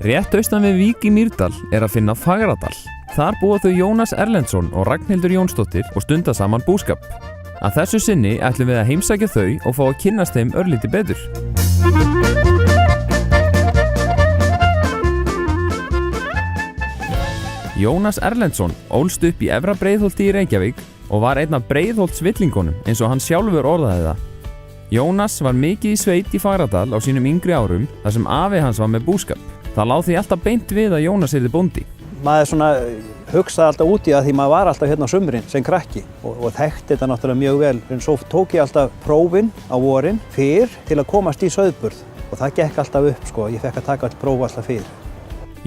Rétt austan við Vík í Mýrdal að finna Fagradal. Þar búa þau Jónas Erlendsson og Ragnhildur Jónsdóttir og stunda saman búskap. Að þessu sinni ætlum við að heimsækja þau og fá að kynnast þeim örlítið betur. Jónas Erlendsson ólst upp í Efra Breiðholti í Reykjavík og var einn af Breiðholtsvillingunum eins og hann sjálfur orðaði það. Jónas var mikið í sveit í Fagradal á sínum yngri árum þar sem afi hans var með búskap. Það lá því alltaf beint við að Jónas yrði bóndi. Maður svona hugsaði alltaf út í það því maður var alltaf hérna á sumrin sem krakki og þekkti þetta náttúrulega mjög vel. En svo tók ég alltaf prófin á vorin fyrr til að komast í sauðburð og það gekk alltaf upp sko, ég fekk að taka all próf alltaf fyrr.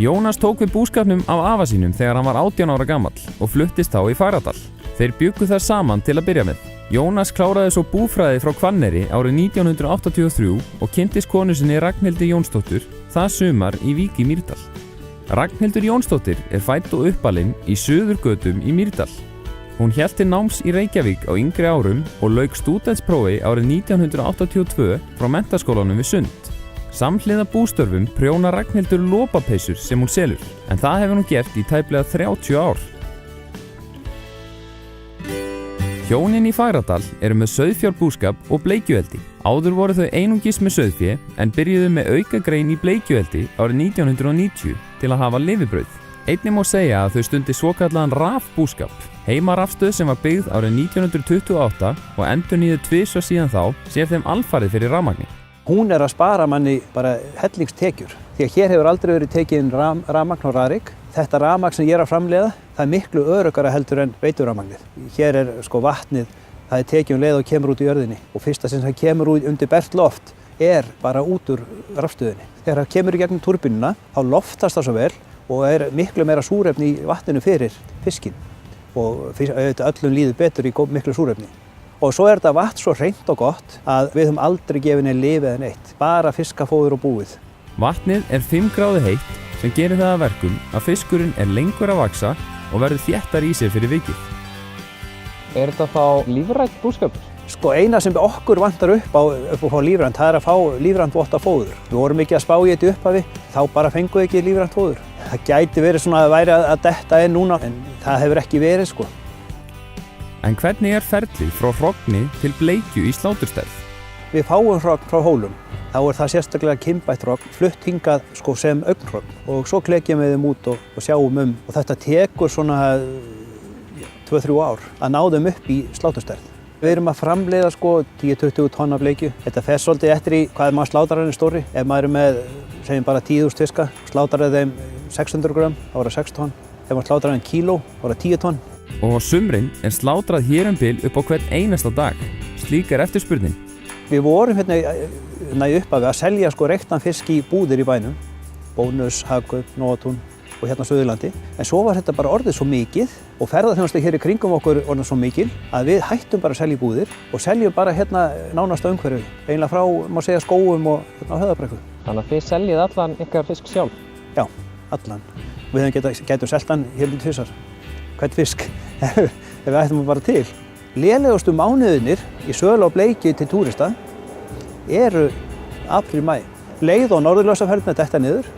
Jónas tók við búskapnum af afa sínum þegar hann var 18 ára gamall og fluttist þá í Fagradal. Þeir bjuggu þar saman til að byrja með. Jónas kláraði svo búfræði frá Hvanneyri árið 1983 og kynntist konu sinni Ragnhildi Jónsdóttur það sumar í Vík í Mýrdal. Ragnhildur Jónsdóttir fædd og uppalin í Suðurgötum í Mýrdal. Hún hélt til náms í Reykjavík á yngri árum og lauk stúdentsprófi árið 1982 frá menntaskólanum við Sund. Samhliða bústörfum prjónar Ragnhildur lopapeysur sem hún selur, en það hefur hún gert í tæplega 30 ár. Hjónin í Fagradal með sauðfjárbúskap og bleikjueldi. Áður voru þau einungis með sauðfé en byrjuðu með aukagrein í bleikjueldi árið 1990 til að hafa lifibrauð. Einnig má segja að þau stundi svokallaðan rafbúskap, heimarafstöð sem var byggð árið 1928 og endurnýjuð tvisvar síðan þá sér þeim alfarið fyrir rafmagni. Hún að spara manni bara hellingstekjur því að hér hefur aldrei verið tekið rafmagn og rarik. Þetta rafmagn sem ég að framleiða, það miklu öruggara heldur en veiturafmagnið. Hér sko vatnið, það tekið leið og kemur út í jörðinni og fyrsta sem það kemur út undir bert loft bara út úr rafstöðinni. Þegar það kemur í gegnum túrbínuna, þá loftast það svo vel og miklu meira súrefni í vatninu fyrir fiskinn og öllum líður betur í miklu súrefni. Og svo þetta vatn svo hreint og gott að við höfum aldrei gefið neinn lyf eða neitt, bara fiskafóður og búið. Vatnið 5 gráðu heitt sem gerir það að verkum að fiskurinn lengur að vaxa og verður þéttar í sig fyrir vikið. Þetta þá lífrænt búskapur? Sko eina sem okkur vantar upp á að fá lífrænt, það að fá lífrænt votta fóður. Við vorum ekki að spá í þetta upphafi, þá bara fenguðu ekki lífrænt fóður. Það gæti verið svona að væri að detta núna, en það hefur ekki verið sko. En hvernig ferlið frá hrogni til bleikju í sláturstærð? Við fáum hrogn frá hólum. Þá það sérstaklega kynbætt hrogn, flutt hingað sko sem augnhrogn og svo klekjum við þeim út og sjáum og þetta tekur svona 2-3 ár að ná þeim upp í sláturstærð. Við erum að framleiða sko 10-20 tonn af bleikju. Þetta fer svolítið eftir í hvað maður slátrarinn stóri. Ef maður með, segjum bara 10.000 fiska, slátrar þeim 600 grömm, þá það 6 tonn. Ef maður slátrar þeim kíló, þá það 10 tonn. Og á sumrin slátrað hér bil upp á hvern einasta dag. Slík eftirspurnin. Við vorum hérna í upphafi að selja sko reyktan fisk í búðir í bænum, Bónus, Hagkaup, Nóatún og hérna á Suðurlandi. En svo var þetta bara orðið svo mikið og ferðaþjónusta hér í kringum okkur orðið svo mikil að við hættum bara að selja í búðir og seljum bara hérna nánast á umhverfi, eiginlega frá, má segja, skógum og hérna á Höfðabrekku. Þannig að þið seljið allan ykkar fisk sjálf? Já, allan. Við getum selt hann hér til tvisvar. Hvern fisk, ef við ættum bara til. Lélegustu mánuðirnir í sölu á bleikju til túrista eru apríl-maí. Leið og norðurljósaferðina detta niður,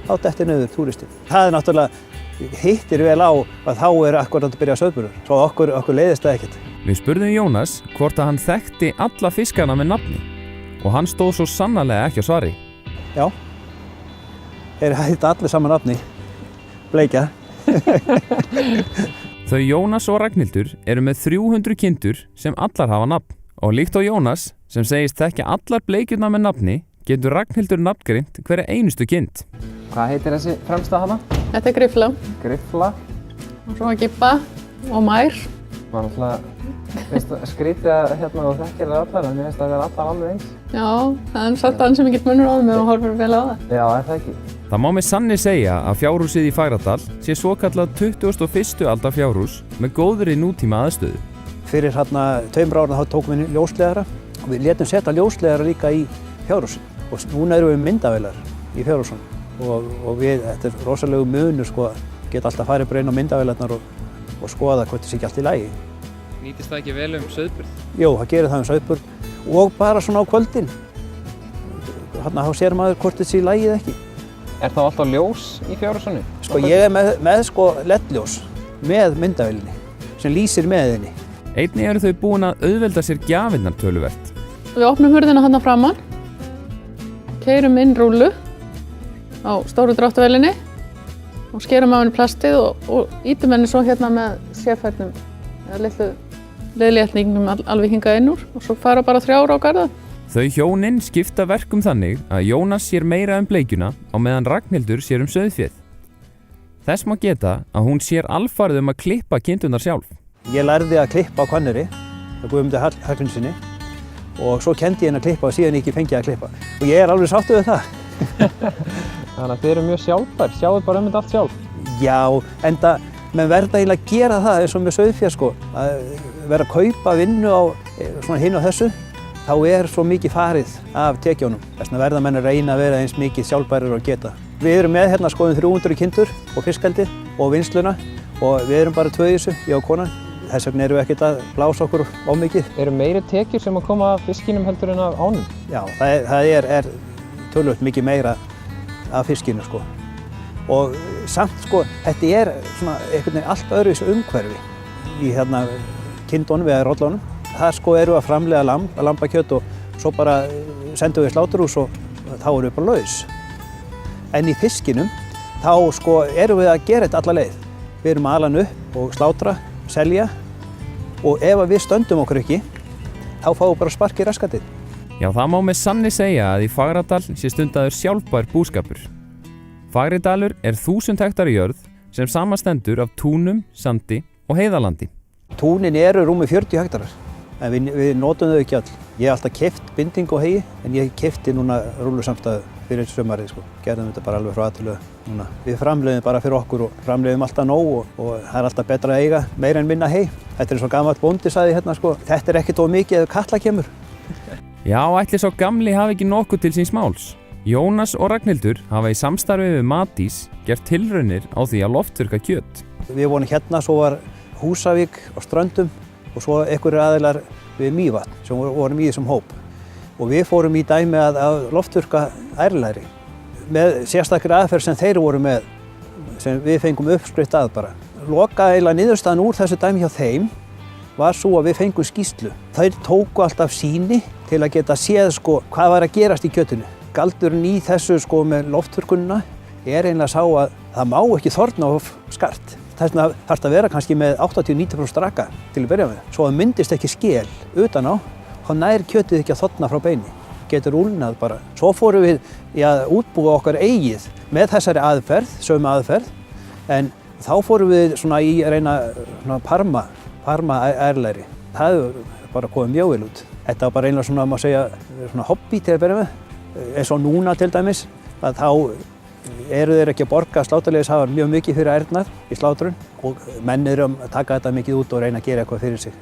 þá dettur niður túristi. Það náttúrulega hittir vel á að þá akkurat að byrja sauðburður, svo okkur leiðist það ekkert. Við spurðum Jónas hvort að hann þekkti alla fiskana með nafni og hann stóð svo sannarlega ekki á svari. Já, þeir heita allir saman nafni, bleikja. Þau Jónas og Ragnhildur með 300 kindur sem allar hafa nafn og líkt á Jónas sem segist þekkja allar bleikjurnar með nafni getur Ragnhildur nafngreint hverja einustu kind. Hvað heitir þessi fremsta hana? Þetta Griffla. Griffla. Og svo Gibba og Mær. Man alltaf skrítið að hérna og þekkir það allar en mér finnst það vera allar alveg eins. Já, það satt ansi mikill munur á þeim ef þú horfir vel á það. Já, það ekki. Það má með sanni segja að fjárhúsið í Fagradal sé svokallað 21. aldar fjárhús með góðri nútíma aðstöðu. Fyrir hérna 2 ára þá tókum við ljósleiðara og við létum setja ljósleiðara líka í fjárhúsið. Og núna erum við myndavélar í fjárhúsunum og þetta rosalegu munur sko, geta alltaf farið bara inn á myndavélarnar og skoða hvort það sé ekki allt í lagi. Nýtist það ekki vel sauðburð? Jú, það gerir það sauðburð og bara svona á kvöldin. þá sér maður hvort þetta sé í lagi eða ekki. Er þá alltaf ljós í fjárhúsinu? Sko ég er með sko LED-ljós með myndavélinni sem lýsir með henni. Einnig eru þau búin að auðvelda sér gjafirnar töluvert. Við opnum hurðina þarna framan, keyrum inn rúllu á stóru dráttarvélinni og skerum af henni plastið og ýtum henni svo hérna með sérfærnum eða litlu leiðlétningnum alveg hingað inn úr og svo fara bara 3 á garða. Þau hjónin skipta verkum þannig að Jónas sér meira bleikjuna á meðan Ragnhildur sér sauðféð. Þess má geta að hún sér alfarið að klippa kindurnar sjálf. Ég lærði að klippa á Hvanneyri, það Guðmundur Hallgrímssyni, og svo kenndi ég henni að klippa og síðan ekki fengið að klippa. Og ég er alveg sáttur við það. Þannig að þið eru mjög sjálfbær, sjáu bara þetta allt sjálf. Já, enda menn verða eiginlega að gera það eins og með sauðfé sko, að vera að kaupa vinnu á svona hinn og þessu, þá er svo mikið farið af tekjunum. Þess vegna verða menn að reyna að vera eins mikið sjálfbærir og geta. Við erum með hérna skoðum 300 kindur og fiskeldi og vinnsluna og við erum bara 2 í þessu, ég og konan. Þess vegna erum við ekkert að blása okkur á mikið. Eru meiri tekjur sem að koma af fiskinum heldur en af ánum? Já, það er tölvöld mikið meira af fiskinu sko. Og samt sko, þetta er svona einhvern veginn allt öðruvísi umhverfi í hérna kindunum eða rollunum. Þar sko eru að framleiða lambakjöt og svo bara sendum við sláturhús og þá erum við bara laus. En í fiskinum þá sko erum við að gera þetta alla leið. Við erum að ala hann upp og slátra, selja og ef við stöndum okkur ekki, þá fáum við bara spark í raskatið. Já, það má með sanni segja að í Fagradal sé stundaður sjálfbær búskapur. Fagradalur er 1000 hektara jörð sem samastendur af túnum, sandi og heiðalandi. Túnin eru rúmi 40 hektarar, en við notum þau ekki all. Ég hef alltaf keypt binding og hegi, en ég keypti núna rúllusamstæðu fyrir sumarið sko. Gerðum þetta bara alveg frá aðtölu núna. Við framleiðum bara fyrir okkur og framleiðum alltaf nóg og það er alltaf betra að eiga meira en minna hei. Þetta er eins og gamall bóndi sagði hérna sko, þetta er ekkert of mikið ef kalla kemur. Já, ætli sá gamli hafi ekki nokkuð til síns máls. Jónas og Ragnhildur hafa í samstarfi við Matís gert tilraunir á því að loftþurrka kjöt. Við vorum hérna, svo var Húsavík á Ströndum og svo einhverjir aðilar við Mývatn sem vorum í þessum hóp. Og við fórum í dæmi að loftþurrka ærlæri með sérstakri aðferð sem þeir voru með, sem við fengum uppskrift að bara. Loka eiginlega niðurstaðan úr þessu dæmi hjá þeim var svo að við fengum skýrslu. Þeir tóku alltaf sýni til að geta séð sko hvað var að gerast í kjötinu. Galdurinn í þessu sko með loftþurrkunina er eiginlega sá að það má ekki þorna of skart. Þess vegna þarf að vera kannski með 80-90% raka til að byrja með. Svo að myndist ekki skel utan á, þá nær kjötið ekki að þorna frá beini. Getur úlnað bara. Svo fórum við að útbúa okkar eigið með þessari aðferð, sömu aðferð, en þá fórum við svona í að reyna svona parma ærlæri. Það hefur bara komið mjög vel út. Þetta var bara einlega svona, má segja, svona hobby til að byrja með. Eins og núna til dæmis, að þá eru þeir ekki að borga sláturleyfishafar mjög mikið fyrir ærnar í slátrun og menn eru að taka þetta mikið út og reyna að gera eitthvað fyrir sig.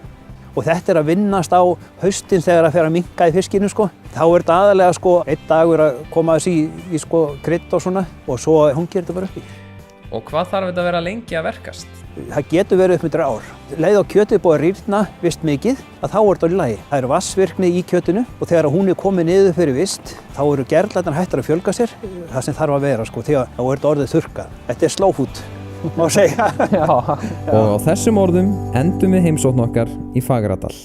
Og þetta er að vinnast á haustin þegar það fer að minnka í fiskinu sko. Þá er þetta aðalega sko einn dagur að koma þessi í sko krydd og svona og svo hungir þetta bara upp í. Og hvað þarf þetta að vera lengi að verkast? Það getur verið upp með 3 ár. Leið á kjötið búið að rýrna vist mikið, að þá er þetta í lagi. Það eru vatnsvirkni í kjötinu og þegar hún er komið niður fyrir vist, þá eru gerlarnar hættar að fjölga sér, það sem þarf að vera sko, þegar þá er þetta orðið þurrkað. Þetta er slow food, má segja. Og á þessum orðum endum við heimsókn okkar í Fagradal.